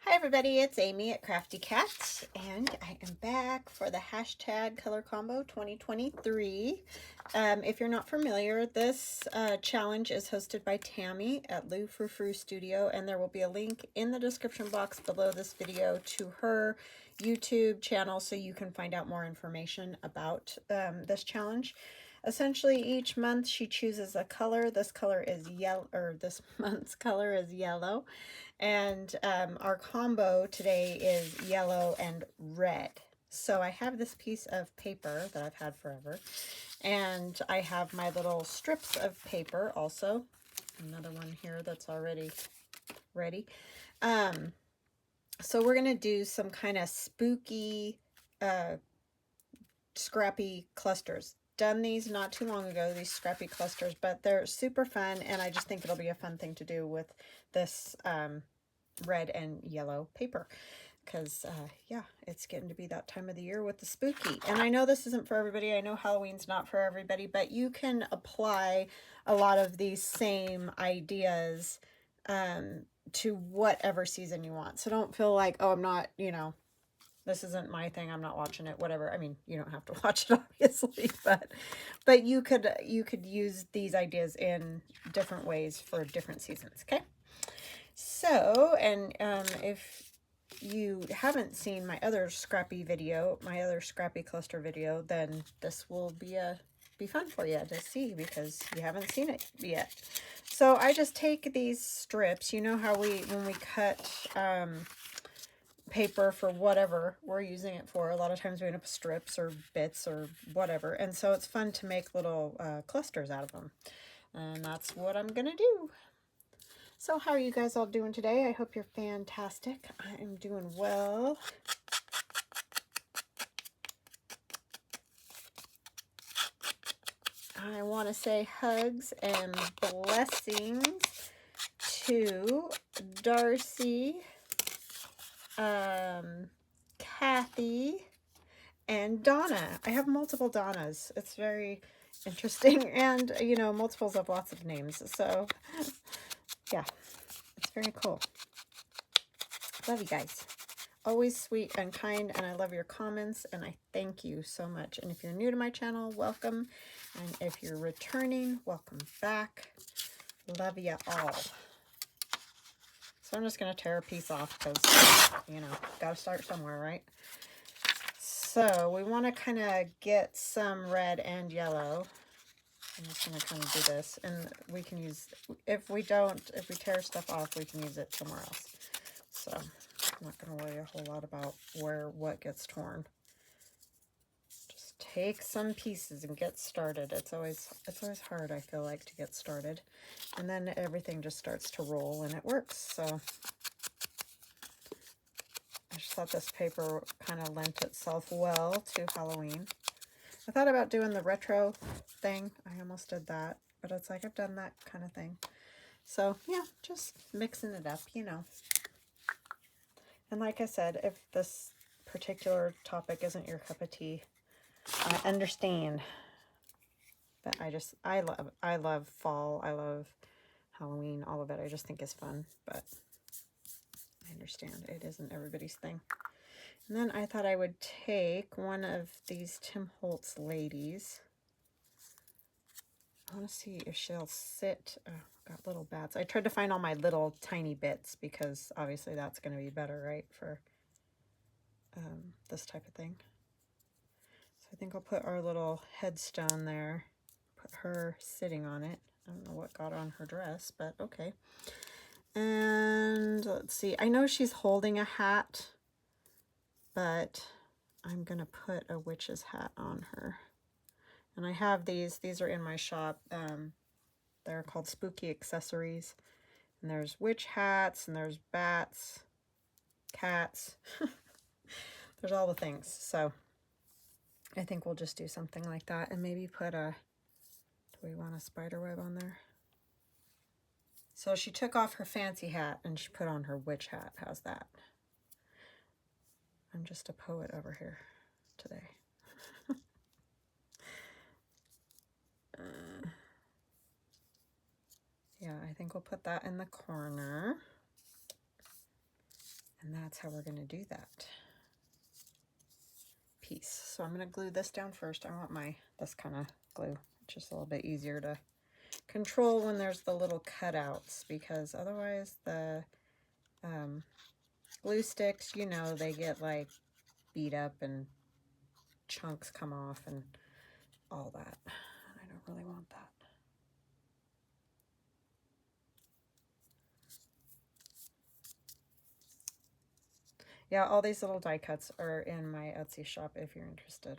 Hi everybody, it's Amy at Crafty Cat, and I am back for the hashtag color combo 2023. If you're not familiar, this challenge is hosted by Tammy at Lou Frou Frou Studio, and there will be a link in the description box below this video to her YouTube channel so you can find out more information about this challenge. Essentially, each month she chooses a color. This color is yellow, or this month's color is yellow. And our combo today is yellow and red. So I have this piece of paper that I've had forever. And I have my little strips of paper also. Another one here that's already ready. So we're going to do some kind of spooky, scrappy clusters. Done these not too long ago, these scrappy clusters, but they're super fun, and I just think it'll be a fun thing to do with this red and yellow paper, because yeah, it's getting to be that time of the year with the spooky. And I know this isn't for everybody, I know Halloween's not for everybody, but you can apply a lot of these same ideas to whatever season you want. So don't feel like, oh, I'm not, you know, this isn't my thing, I'm not watching it, whatever. I mean, you don't have to watch it, obviously, but you could use these ideas in different ways for different seasons, okay? So, and if you haven't seen my other scrappy video, my other scrappy cluster video, then this will be fun for you to see because you haven't seen it yet. So I just take these strips. You know how when we cut paper for whatever we're using it for, a lot of times we end up with strips or bits or whatever, and so it's fun to make little clusters out of them, and that's what I'm gonna do. So how are you guys all doing today? I hope you're fantastic. I am doing well. I want to say hugs and blessings to Darcy, Kathy, and Donna. I have multiple Donnas. It's very interesting, and you know, multiples have lots of names, so yeah, it's very cool. Love you guys. Always sweet and kind, and I love your comments, and I thank you so much. And if you're new to my channel, welcome, and if you're returning, welcome back. Love you all. So I'm just going to tear a piece off because, you know, got to start somewhere, right? So we want to kind of get some red and yellow. I'm just going to kind of do this, and we can use, if we tear stuff off, we can use it somewhere else. So I'm not going to worry a whole lot about what gets torn. Just take some pieces and get started. It's always hard, I feel like, to get started. And then everything just starts to roll and it works. So I just thought this paper kind of lent itself well to Halloween. I thought about doing the retro thing. I almost did that, but it's like I've done that kind of thing. So yeah, just mixing it up, you know. And like I said, if this particular topic isn't your cup of tea, I understand. But I love fall, I love Halloween, all of it. I just think it's fun, but I understand it isn't everybody's thing. And then I thought I would take one of these Tim Holtz ladies. I want to see if she'll sit. Oh, got little bats. I tried to find all my little tiny bits because obviously that's going to be better, right, for this type of thing. So I think I'll put our little headstone there, put her sitting on it. I don't know what got on her dress, but okay. And let's see, I know she's holding a hat, but I'm going to put a witch's hat on her. And I have these are in my shop. They're called Spooky Accessories. And there's witch hats, and there's bats, cats. There's all the things. So I think we'll just do something like that, and maybe put do we want a spider web on there? So she took off her fancy hat and she put on her witch hat. How's that? I'm just a poet over here today. Yeah, I think we'll put that in the corner. And that's how we're going to do that piece. So I'm going to glue this down first. I want this kind of glue. It's just a little bit easier to control when there's the little cutouts, because otherwise the glue sticks, you know, they get like beat up and chunks come off and all that. I don't really want that. Yeah, all these little die cuts are in my Etsy shop if you're interested.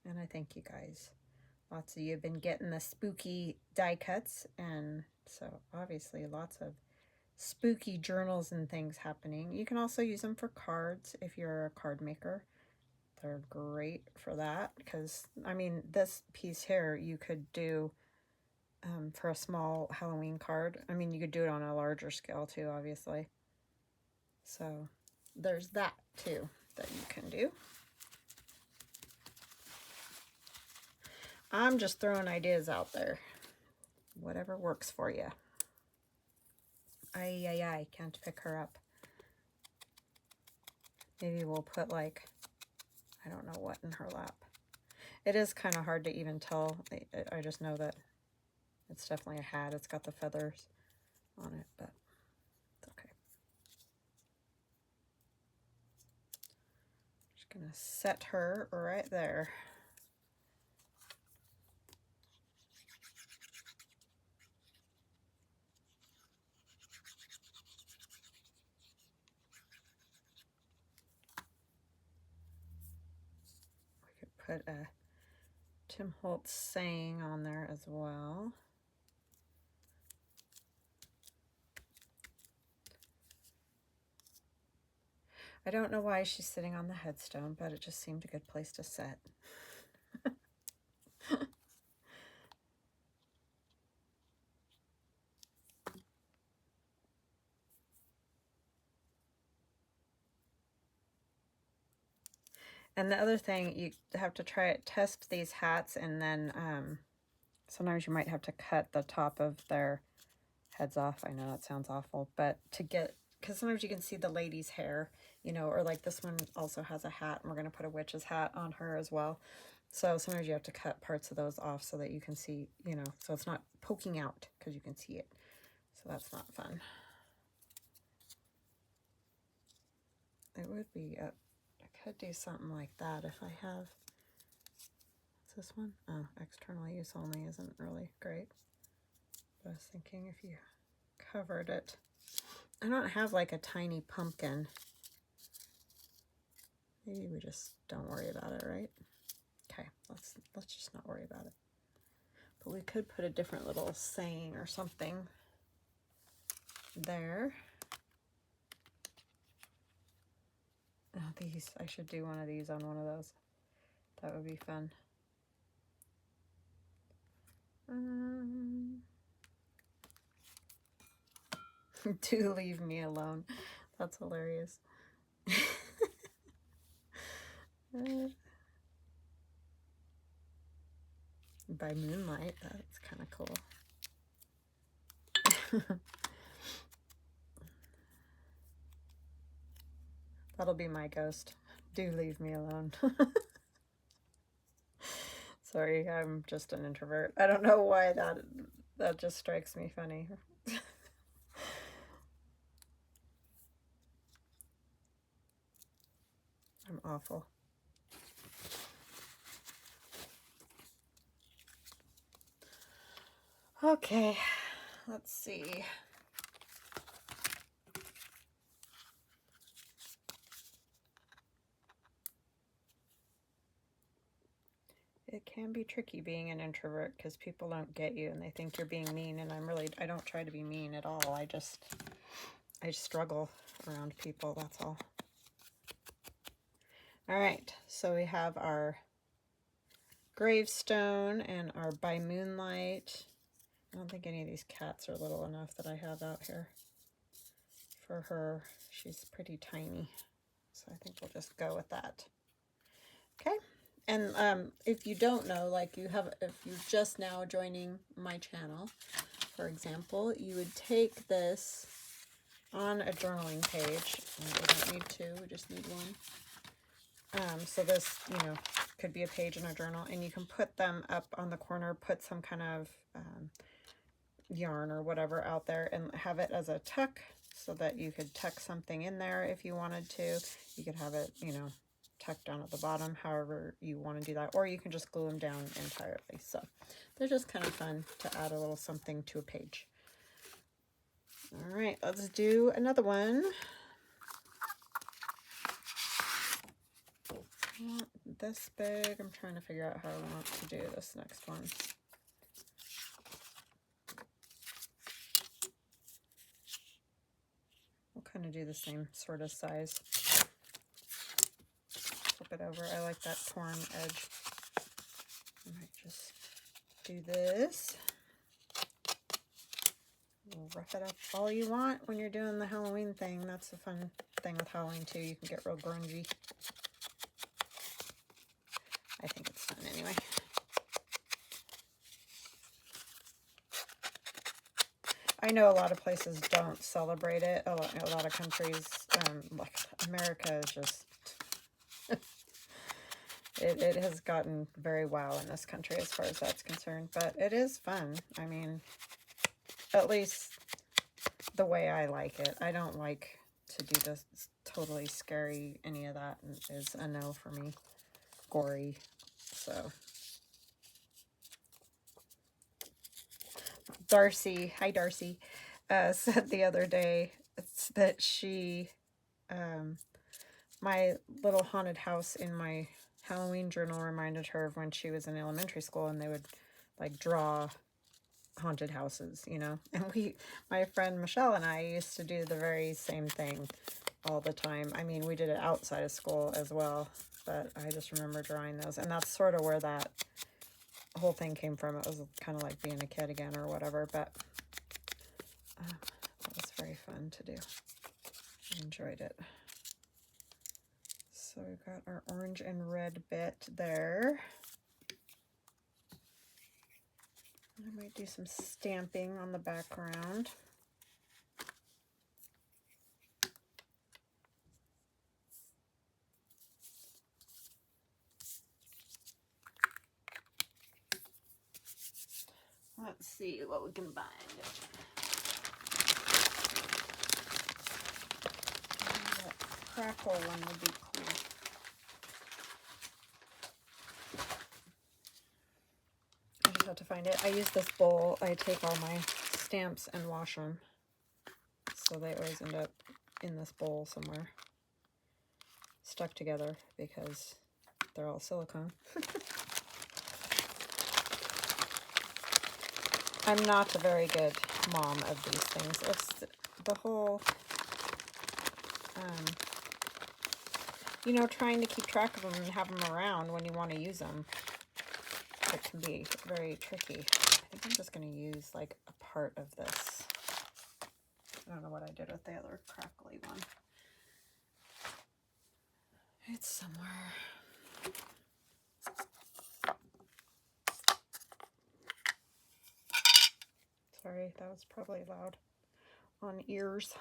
And I thank you guys. Lots of you have been getting the spooky die cuts, and so obviously lots of spooky journals and things happening. You can also use them for cards if you're a card maker. They're great for that, because, I mean, this piece here you could do for a small Halloween card. I mean, you could do it on a larger scale too, obviously. So there's that too that you can do. I'm just throwing ideas out there. Whatever works for you. I can't pick her up. Maybe we'll put like, I don't know what in her lap. It is kind of hard to even tell. I just know that it's definitely a hat. It's got the feathers on it, but it's okay. Just gonna set her right there. We could put a Tim Holtz saying on there as well. I don't know why she's sitting on the headstone, but it just seemed a good place to sit. And the other thing, you have to test these hats, and then sometimes you might have to cut the top of their heads off. I know that sounds awful, but because sometimes you can see the lady's hair, you know, or like this one also has a hat, and we're going to put a witch's hat on her as well. So sometimes you have to cut parts of those off so that you can see, you know, so it's not poking out because you can see it. So that's not fun. It would be I could do something like that if I have, what's this one? Oh, external use only isn't really great. But I was thinking if you covered it. I don't have like a tiny pumpkin. Maybe we just don't worry about it, right? Okay, let's just not worry about it. But we could put a different little saying or something there. Oh, these, I should do one of these on one of those. That would be fun. Do leave me alone. That's hilarious. By moonlight, that's kind of cool. That'll be my ghost. Do leave me alone. Sorry, I'm just an introvert. I don't know why that just strikes me funny. I'm awful. Okay, let's see. It can be tricky being an introvert because people don't get you and they think you're being mean, and I don't try to be mean at all. I struggle around people, that's all. All right, so we have our gravestone and our by moonlight. I don't think any of these cats are little enough that I have out here for her. She's pretty tiny, so I think we'll just go with that. Okay. And if you don't know, like if you're just now joining my channel, for example, you would take this on a journaling page. We don't need two, we just need one. So this, you know, could be a page in a journal, and you can put them up on the corner, put some kind of yarn or whatever out there, and have it as a tuck so that you could tuck something in there if you wanted to. You could have it, you know, tucked down at the bottom, however you want to do that, or you can just glue them down entirely. So they're just kind of fun to add a little something to a page. All right, let's do another one. Not this big. I'm trying to figure out how I want to do this next one. We'll kind of do the same sort of size. Flip it over. I like that torn edge. I might just do this. Rough it up all you want when you're doing the Halloween thing. That's the fun thing with Halloween too. You can get real grungy. I think it's fun anyway. I know a lot of places don't celebrate it. A lot of countries, like America, is just it has gotten very wow in this country as far as that's concerned. But it is fun. I mean, at least the way I like it. I don't like to do this totally scary. Any of that is a no for me. Gory. So Darcy, hi Darcy, said the other day that she, my little haunted house in my Halloween journal reminded her of when she was in elementary school, and they would like draw haunted houses, you know, and my friend Michelle and I used to do the very same thing all the time. I mean, we did it outside of school as well, but I just remember drawing those, and that's sort of where that whole thing came from. It was kind of like being a kid again or whatever, but it was very fun to do. I enjoyed it. So we've got our orange and red bit there. I might do some stamping on the background. Let's see what we can find. That crackle one would be cool. I just have to find it. I use this bowl. I take all my stamps and wash them. So they always end up in this bowl somewhere, stuck together because they're all silicone. I'm not a very good mom of these things. It's the whole, you know, trying to keep track of them and have them around when you want to use them. It can be very tricky. I think I'm just going to use like a part of this. I don't know what I did with the other crackly one. It's somewhere. Sorry, that was probably loud on ears.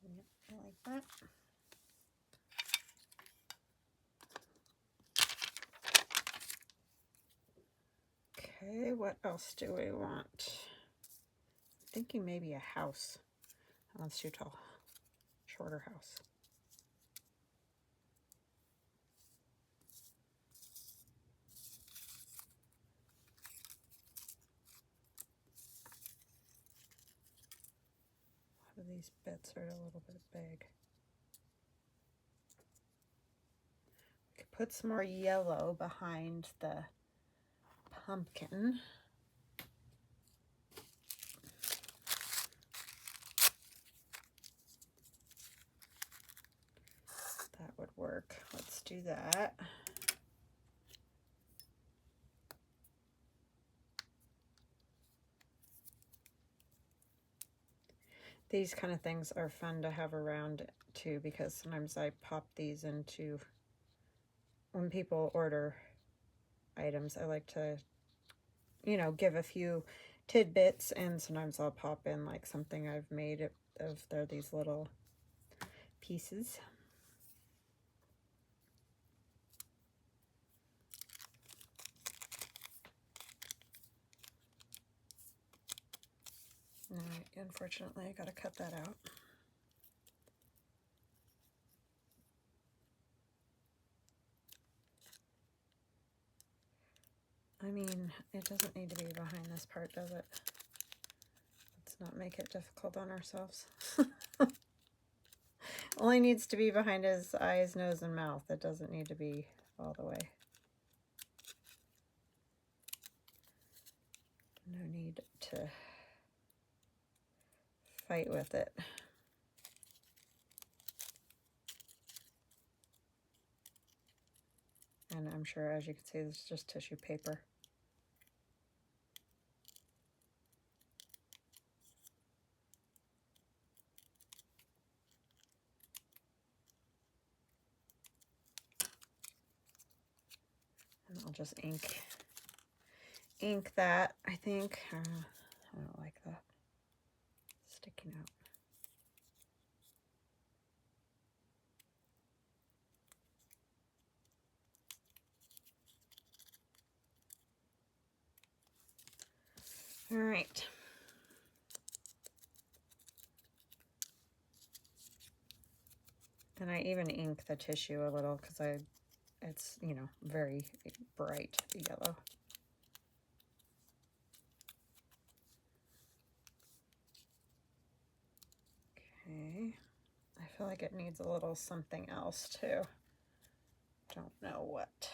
Yep, I like that. Okay, what else do we want? Thinking maybe a house. That's too tall. Shorter house. A lot of these bits are a little bit big. We could put some more yellow behind the pumpkin. That would work. Let's do that. These kind of things are fun to have around too, because sometimes I pop these into, when people order items, I like to, you know, give a few tidbits, and sometimes I'll pop in like something I've made of these little pieces. No, unfortunately, I gotta cut that out. I mean, it doesn't need to be behind this part, does it? Let's not make it difficult on ourselves. Only needs to be behind his eyes, nose, and mouth. It doesn't need to be all the way. No need to fight with it. And I'm sure, as you can see, this is just tissue paper. And I'll just ink that, I think. I don't like that sticking out. All right. And I even ink the tissue a little because it's, you know, very bright yellow. Okay. I feel like it needs a little something else too. Don't know what.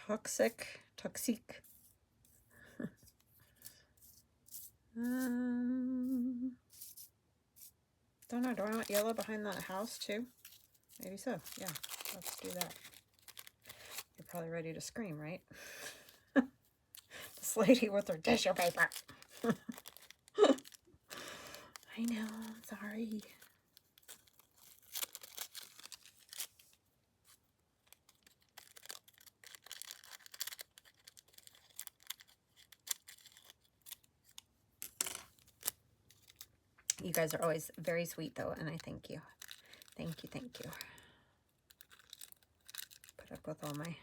Toxic. Don't know, do I want yellow behind that house too? Maybe so, yeah, let's do that. You're probably ready to scream, right? This lady with her tissue paper. I know, sorry. You guys are always very sweet though, and I thank you. Thank you, thank you. Put up with all my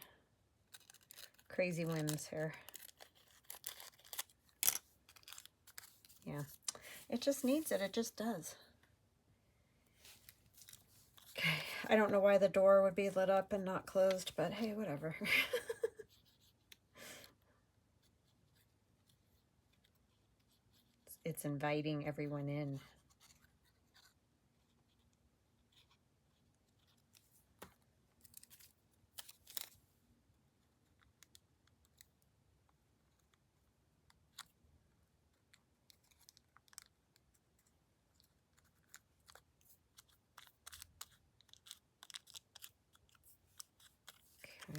crazy whims here. Yeah, it just needs it. It just does. Okay, I don't know why the door would be lit up and not closed, but hey, whatever. It's inviting everyone in.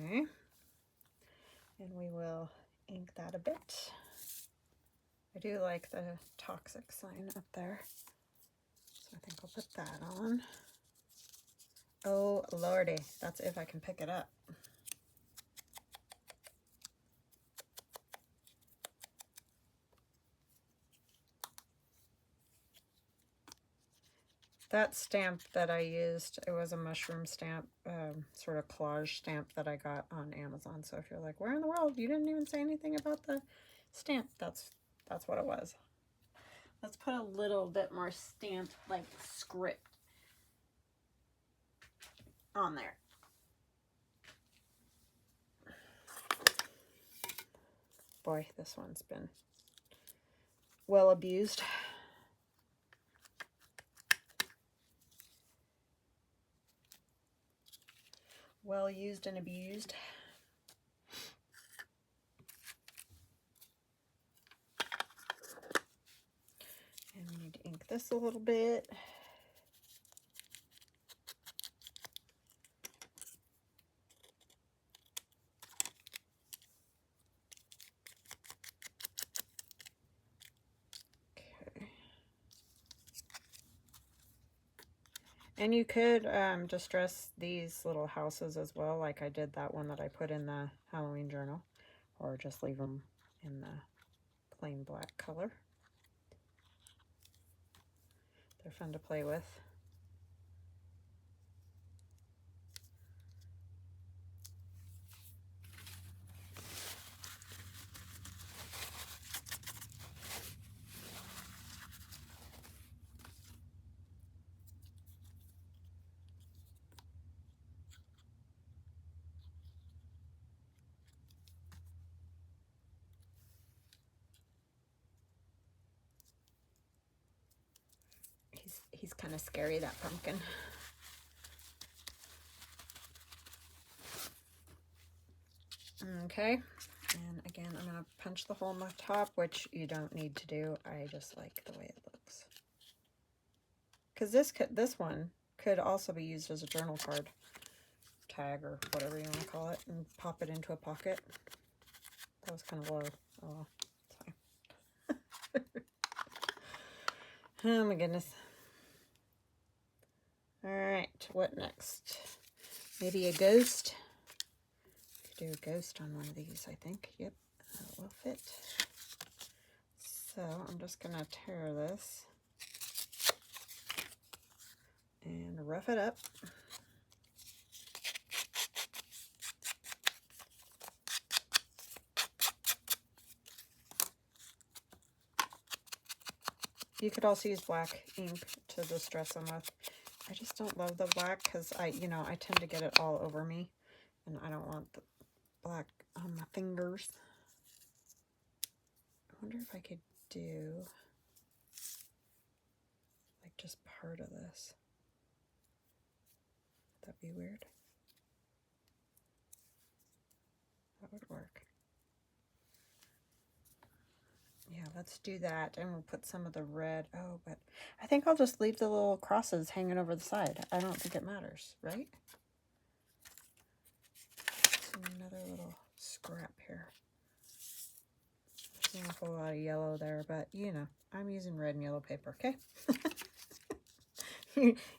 Okay, and we will ink that a bit. I do like the toxic sign up there, so I think I'll put that on. Oh lordy, that's if I can pick it up. That stamp that I used, it was a mushroom stamp, sort of collage stamp that I got on Amazon. So if you're like, where in the world? You didn't even say anything about the stamp. That's what it was. Let's put a little bit more stamp, like script on there. Boy, this one's been well abused. Well used and abused. And we need to ink this a little bit. And you could distress these little houses as well, like I did that one that I put in the Halloween journal, or just leave them in the plain black color. They're fun to play with. He's kind of scary, that pumpkin. Okay, and again, I'm going to punch the hole in the top, which you don't need to do. I just like the way it looks. Because this one could also be used as a journal card tag, or whatever you want to call it, and pop it into a pocket. That was kind of low. Oh, sorry. Oh my goodness. Alright, what next? Maybe a ghost? Do a ghost on one of these, I think. Yep, that will fit. So I'm just going to tear this and rough it up. You could also use black ink to distress them with. I just don't love the black because I tend to get it all over me, and I don't want the black on my fingers. I wonder if I could do like just part of this. Would that be weird? That would work. Yeah, let's do that, and we'll put some of the red. Oh, but I think I'll just leave the little crosses hanging over the side. I don't think it matters, right? Another little scrap here. There's an awful lot of yellow there, but you know, I'm using red and yellow paper, okay?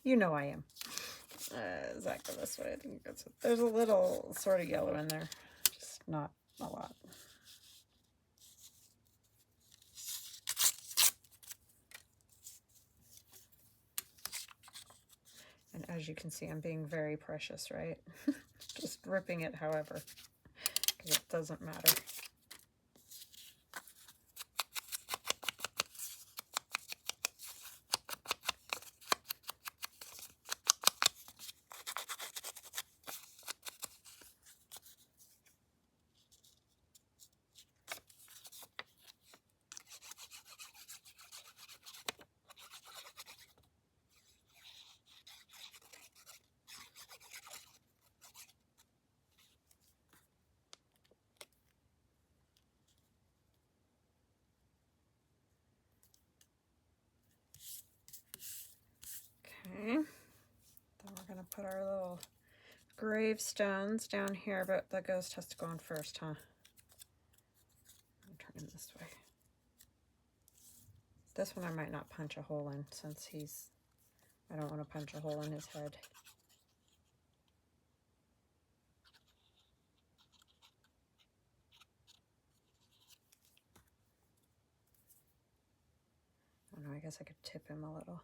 you know I am. Exactly this way. I think there's a little sort of yellow in there, just not a lot. And as you can see, I'm being very precious, right? Just ripping it however, because it doesn't matter. Okay, then we're going to put our little gravestones down here, but the ghost has to go on first, huh? I'm turning this way. This one I might not punch a hole in, since I don't want to punch a hole in his head. I don't know, I guess I could tip him a little.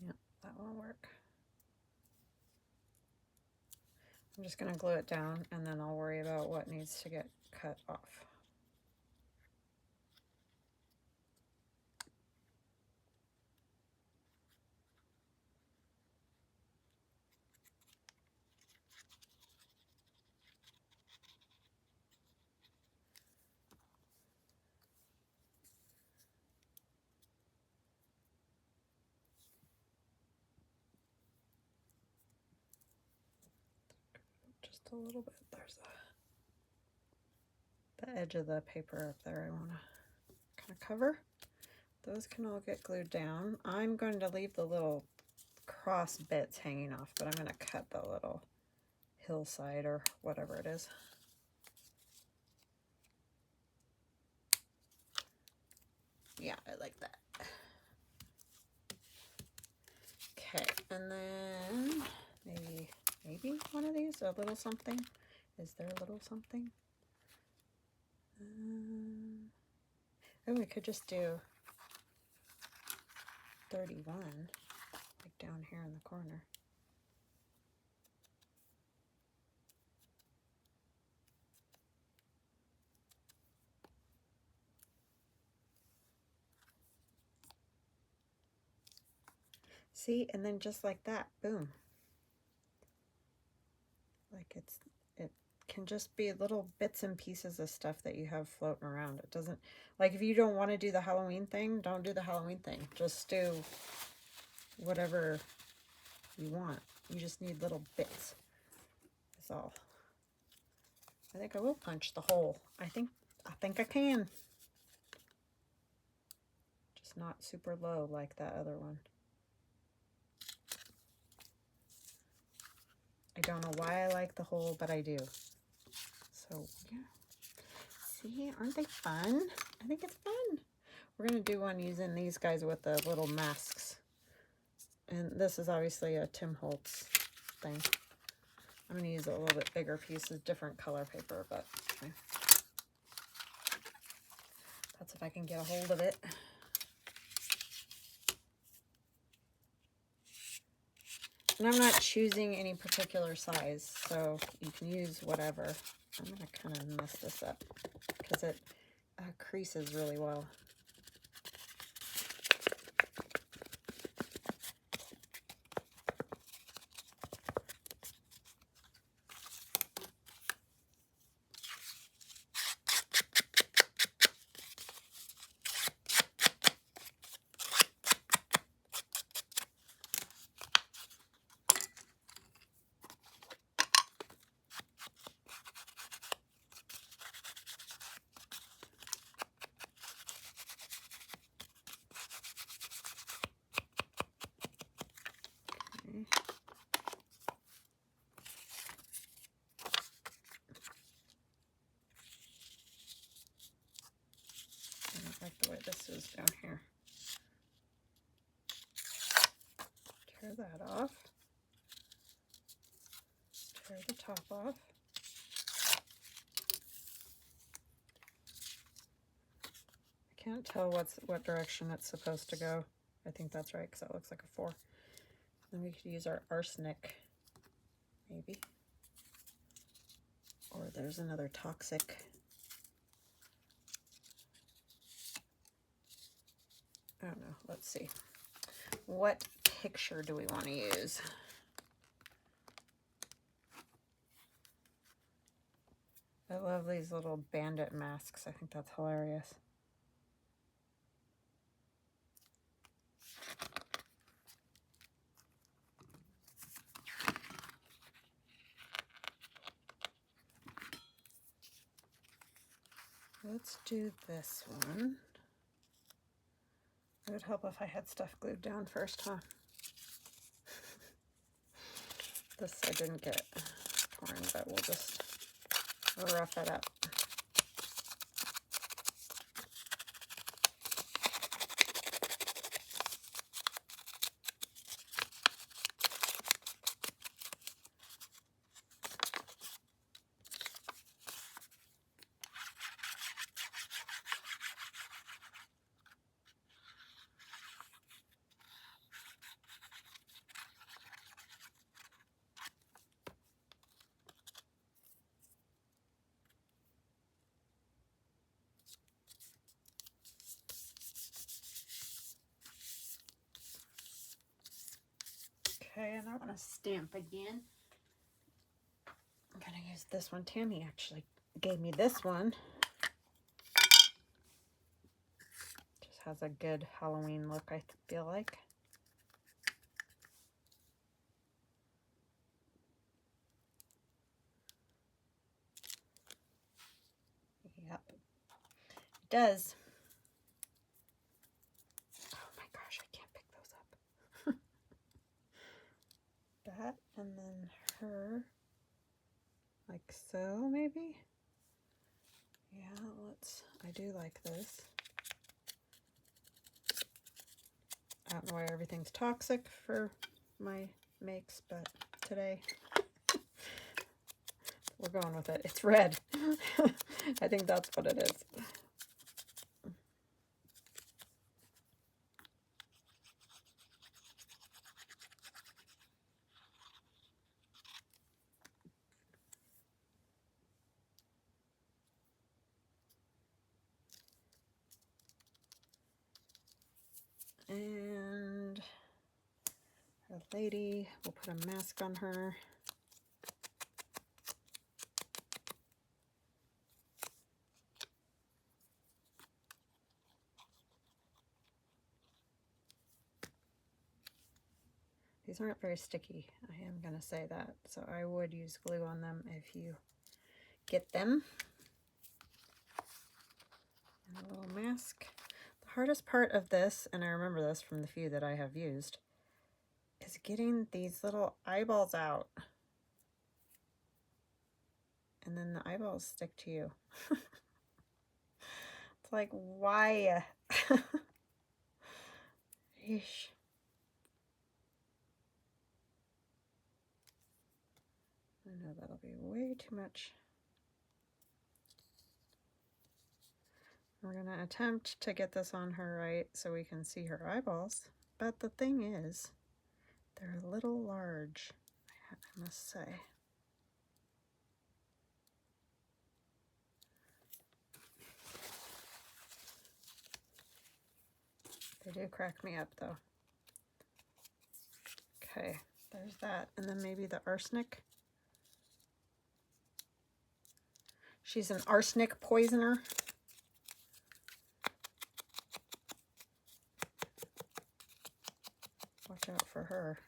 Yep, that won't work. I'm just going to glue it down, and then I'll worry about what needs to get cut off. Just a little bit. There's the edge of the paper up there I want to kind of cover. Those can all get glued down. I'm going to leave the little cross bits hanging off, but I'm going to cut the little hillside or whatever it is. Yeah, I like that. Okay, and then maybe one of these, a little something. Is there a little something? Oh, we could just do 31, like down here in the corner. See, and then just like that, boom. Like it can just be little bits and pieces of stuff that you have floating around. It doesn't, like if you don't want to do the Halloween thing, don't do the Halloween thing. Just do whatever you want. You just need little bits. That's all. I think I will punch the hole. I think I can. Just not super low like that other one. I don't know why I like the hole, but I do. So, yeah. See, aren't they fun? I think it's fun. We're going to do one using these guys with the little masks. And this is obviously a Tim Holtz thing. I'm going to use a little bit bigger piece of different color paper, but okay. That's if I can get a hold of it. And I'm not choosing any particular size, so you can use whatever. I'm going to kind of mess this up because it creases really well. Like the way this is down here. Tear that off. Tear the top off. I can't tell what direction it's supposed to go. I think that's right because that looks like a 4. Then we could use our arsenic, maybe. Or there's another toxic. I don't know. Let's see. What picture do we want to use? I love these little bandit masks. I think that's hilarious. Let's do this one. It would help if I had stuff glued down first, huh? This I didn't get torn, but we'll just rough it up. Okay, and I want to stamp again. I'm going to use this one. Tammy actually gave me this one. Just has a good Halloween look, I feel like. Yep, it does. Oh my gosh, I can't pick those up. That, and then her. like so, maybe. Yeah, I do like this. I don't know why everything's toxic for my makes, but today we're going with it. It's red. I think that's what it is. And our lady, we'll put a mask on her. These aren't very sticky, I am going to say that. So I would use glue on them if you get them. And a little mask. The hardest part of this, and I remember this from the few that I have used, is getting these little eyeballs out. And then the eyeballs stick to you. It's like, why? Yeesh. I know that'll be way too much. We're going to attempt to get this on her right so we can see her eyeballs. But the thing is, they're a little large, I must say. They do crack me up, though. Okay, there's that. And then maybe the arsenic. She's an arsenic poisoner. Watch out for her.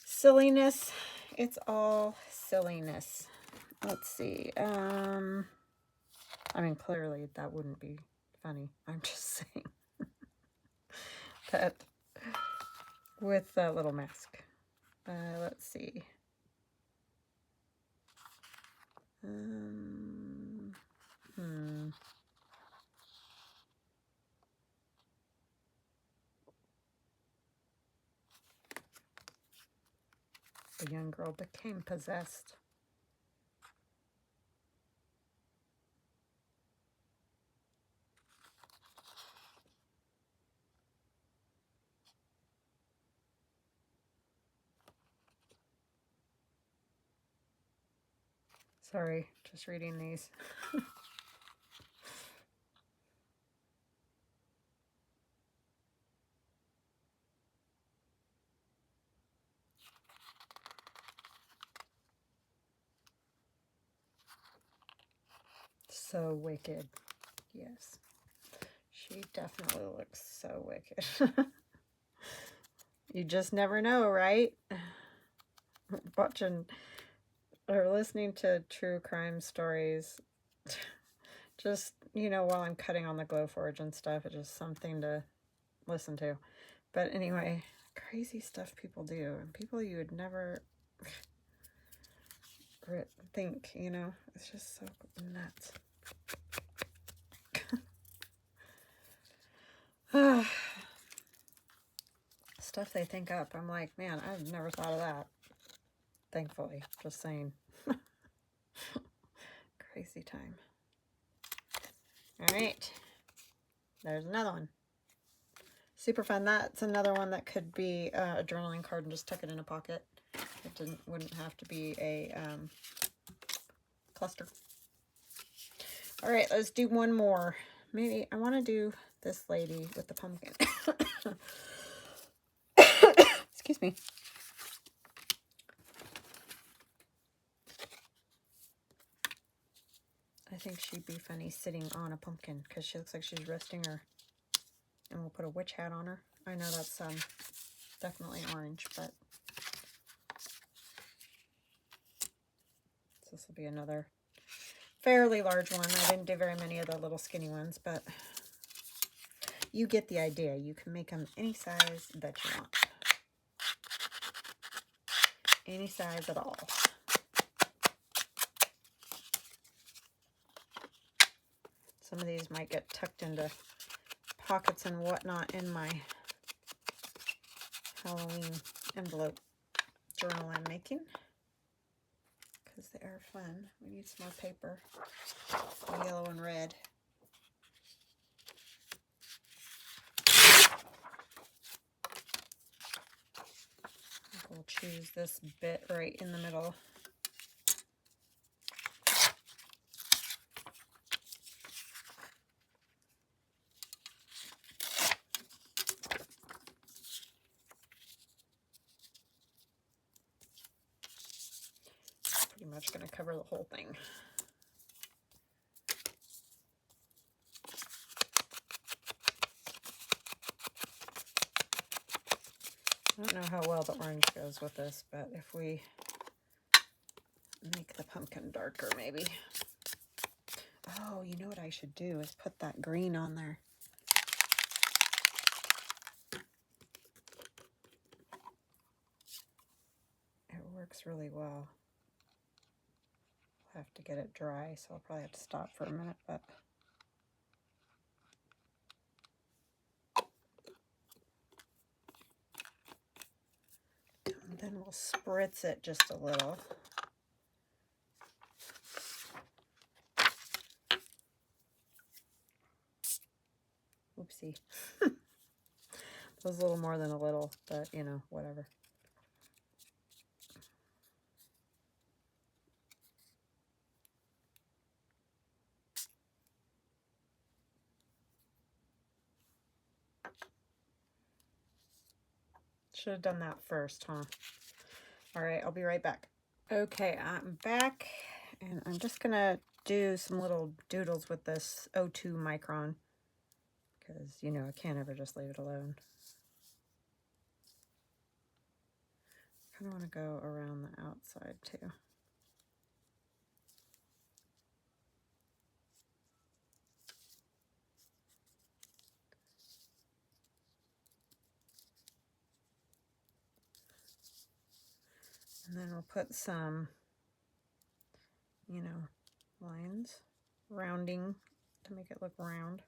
Silliness. It's all silliness. Let's see. I mean, clearly that wouldn't be funny. I'm just saying that with a little mask. Let's see. The young girl became possessed. Sorry, just reading these. So wicked. Yes. She definitely looks so wicked. You just never know, right? Watching or listening to true crime stories, just, you know, while I'm cutting on the Glowforge and stuff, it's just something to listen to. But anyway, crazy stuff people do, and people you would never think, you know, it's just so nuts. Stuff they think up. I'm like, man, I've never thought of that. Thankfully, just saying. Crazy time. All right, there's another one. Super fun. That's another one that could be a journaling card and just tuck it in a pocket. It wouldn't have to be a cluster. All right, let's do one more. Maybe I want to do this lady with the pumpkin. Excuse me. I think she'd be funny sitting on a pumpkin because she looks like she's resting her. And we'll put a witch hat on her. I know that's definitely orange, but This will be another fairly large one. I didn't do very many of the little skinny ones, but you get the idea. You can make them any size that you want. Any size at all. Some of these might get tucked into pockets and whatnot in my Halloween envelope journal I'm making, because they are fun. We need some more paper, yellow and red. We'll choose this bit right in the middle. Pretty much going to cover the whole thing. I don't know how well the orange goes with this, but if we make the pumpkin darker, maybe. Oh, you know what I should do is put that green on there. It works really well. I'll have to get it dry, so I'll probably have to stop for a minute, but and then we'll spritz it just a little. Oopsie. That was a little more than a little, but you know, whatever. Should have done that first, huh? All right, I'll be right back. Okay, I'm back, and I'm just gonna do some little doodles with this 02 micron, because, you know, I can't ever just leave it alone. I kind of want to go around the outside, too. And then we'll put some, you know, lines, rounding to make it look round.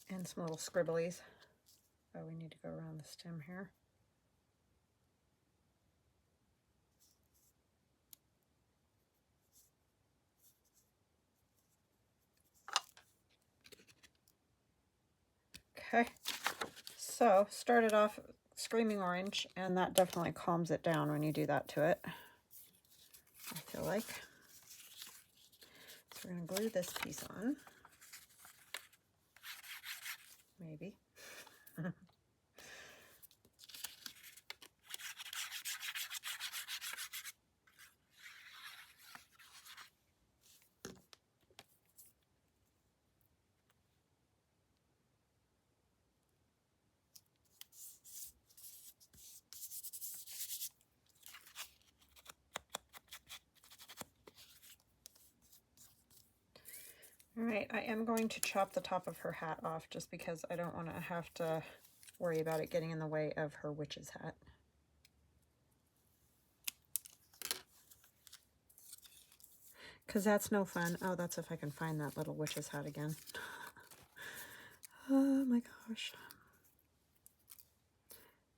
And some little scribblies. Oh, we need to go around the stem here. Okay, so started off screaming orange, and that definitely calms it down when you do that to it, I feel like. So we're going to glue this piece on. Maybe. All right, I am going to chop the top of her hat off just because I don't want to have to worry about it getting in the way of her witch's hat. Because that's no fun. Oh, that's if I can find that little witch's hat again. Oh my gosh.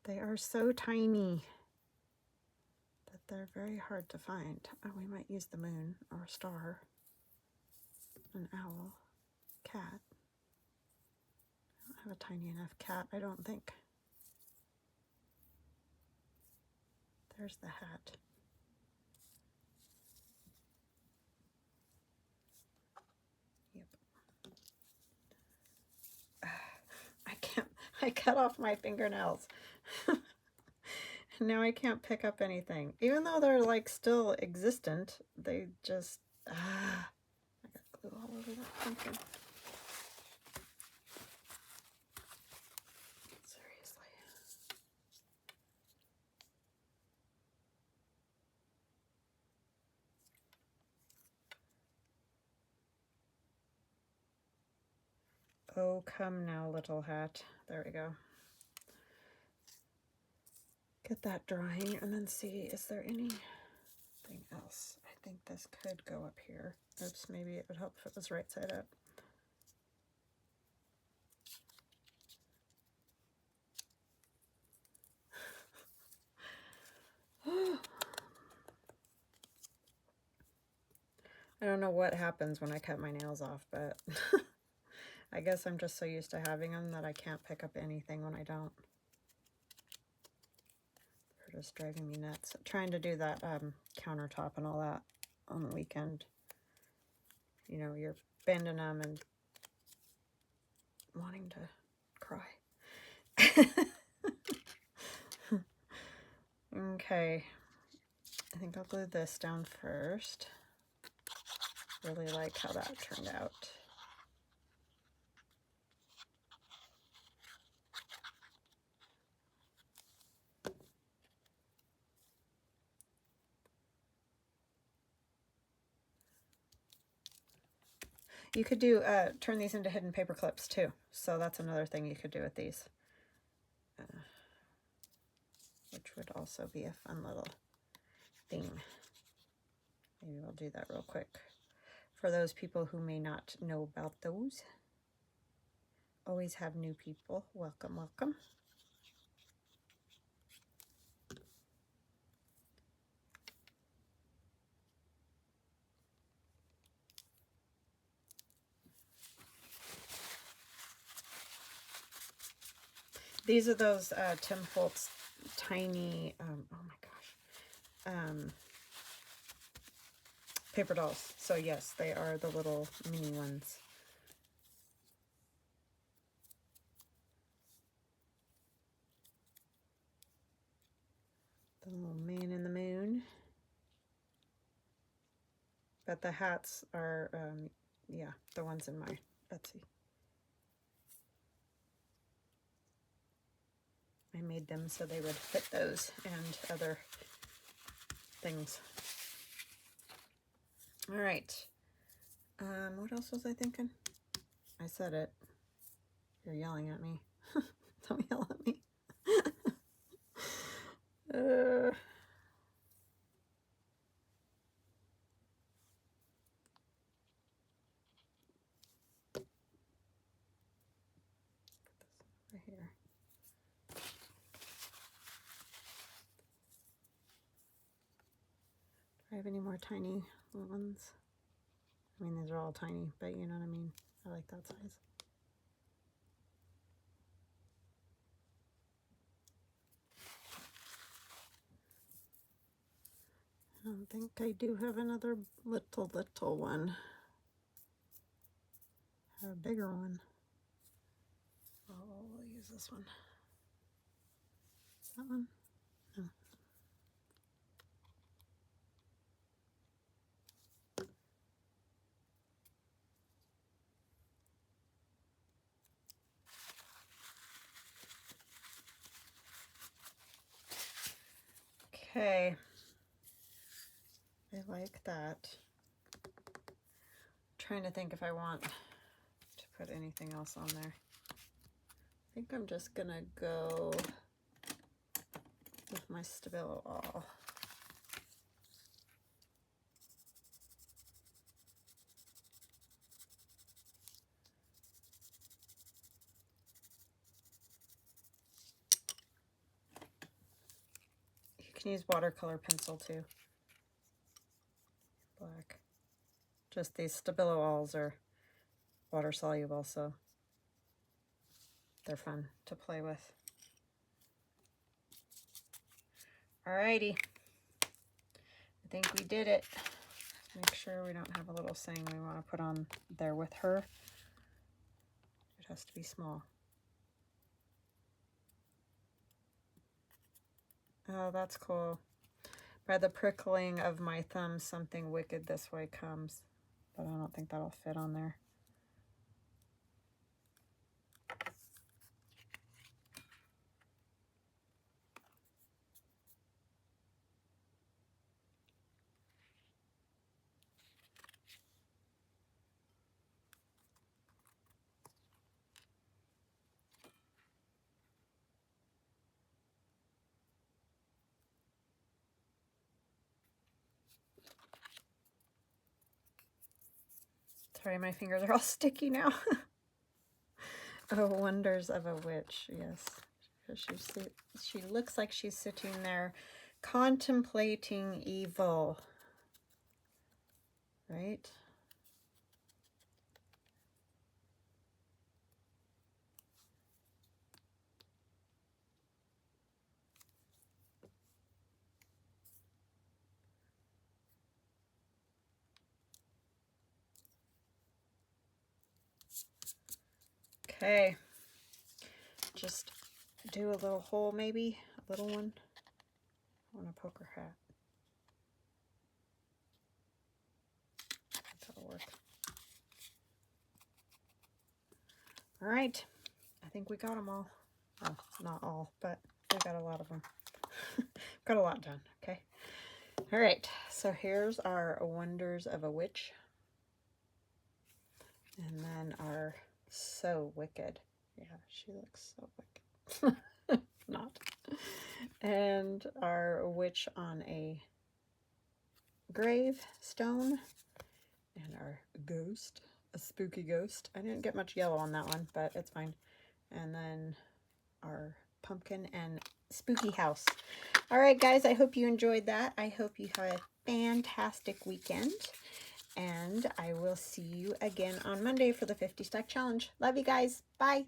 They are so tiny that they're very hard to find. Oh, we might use the moon or a star. An owl. Cat. I don't have a tiny enough cat, I don't think. There's the hat. I cut off my fingernails. Now I can't pick up anything. Even though they're like still existent, they just, I got glue all over that pumpkin. Oh, come now, little hat. There we go. Get that drying and then see, is there anything else? I think this could go up here. Oops, maybe it would help if it was right side up. I don't know what happens when I cut my nails off, but I guess I'm just so used to having them that I can't pick up anything when I don't. They're just driving me nuts. Trying to do that countertop and all that on the weekend. You know, you're bending them and wanting to cry. Okay, I think I'll glue this down first. Really like how that turned out. You could do turn these into hidden paper clips too, so that's another thing you could do with these, which would also be a fun little thing. Maybe we'll do that real quick for those people who may not know about those. Always have new people. Welcome, welcome. These are those Tim Holtz tiny, oh my gosh, paper dolls. So yes, they are the little mini ones. The little man in the moon. But the hats are, yeah, the ones in my Etsy. I made them so they would fit those and other things. All right. What else was I thinking? I said it. You're yelling at me. Don't yell at me. Right here. Do I have any more tiny ones? I mean, these are all tiny, but you know what I mean. I like that size. I don't think I do have another little one. I have a bigger one. Oh, we'll use this one. That one? No. Okay. I like that. I'm trying to think if I want to put anything else on there. I think I'm just gonna go with my Stabilo all. You can use watercolor pencil too. Black. Just these Stabilo alls are water soluble, so they're fun to play with. Alrighty. I think we did it. Make sure we don't have a little saying we want to put on there with her. It has to be small. Oh, that's cool. By the prickling of my thumb, something wicked this way comes. But I don't think that'll fit on there. Sorry, my fingers are all sticky now. Oh, Wonders of a Witch, yes. She looks like she's sitting there contemplating evil, right? Okay, just do a little hole, maybe a little one on a poker hat. That'll work. All right, I think we got them all. Well, not all, but we got a lot of them. Got a lot done. Okay. All right, so here's our Wonders of a Witch, and then our So Wicked. Yeah, she looks so wicked. Not. And our witch on a gravestone, and our ghost, a spooky ghost. I didn't get much yellow on that one, but it's fine. And then our pumpkin and spooky house. All right, guys, I hope you enjoyed that. I hope you have a fantastic weekend, and I will see you again on Monday for the 50 stack challenge. Love you guys. Bye.